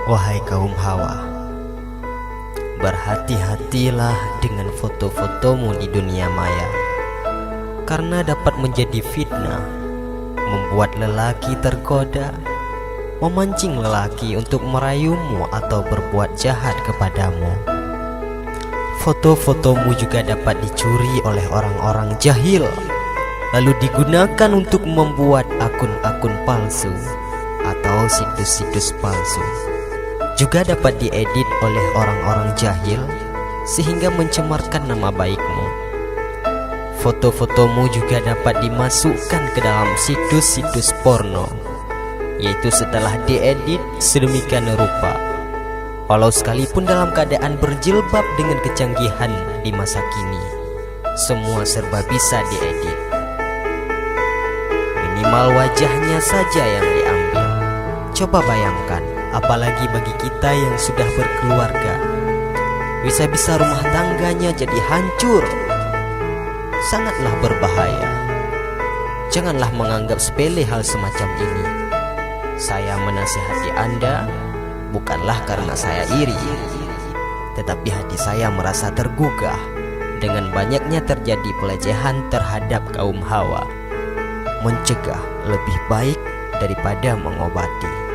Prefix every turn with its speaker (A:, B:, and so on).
A: Wahai kaum Hawa, berhati-hatilah dengan foto-fotomu di dunia maya, karena dapat menjadi fitnah, membuat lelaki tergoda, memancing lelaki untuk merayumu atau berbuat jahat kepadamu. Foto-fotomu juga dapat dicuri oleh orang-orang jahil, lalu digunakan untuk membuat akun-akun palsu atau situs-situs palsu. Juga dapat diedit oleh orang-orang jahil sehingga mencemarkan nama baikmu. Foto-fotomu juga dapat dimasukkan ke dalam situs-situs porno, yaitu setelah diedit sedemikian rupa. Walau sekalipun dalam keadaan berjilbab dengan kecanggihan di masa kini, semua serba bisa diedit. Minimal wajahnya saja yang diambil. Coba bayangkan, apalagi bagi kita yang sudah berkeluarga, bisa-bisa rumah tangganya jadi hancur. Sangatlah berbahaya. Janganlah menganggap sepele hal semacam ini. Saya menasihati Anda bukanlah karena saya iri, tetapi hati saya merasa tergugah dengan banyaknya terjadi pelecehan terhadap kaum Hawa. Mencegah lebih baik daripada mengobati.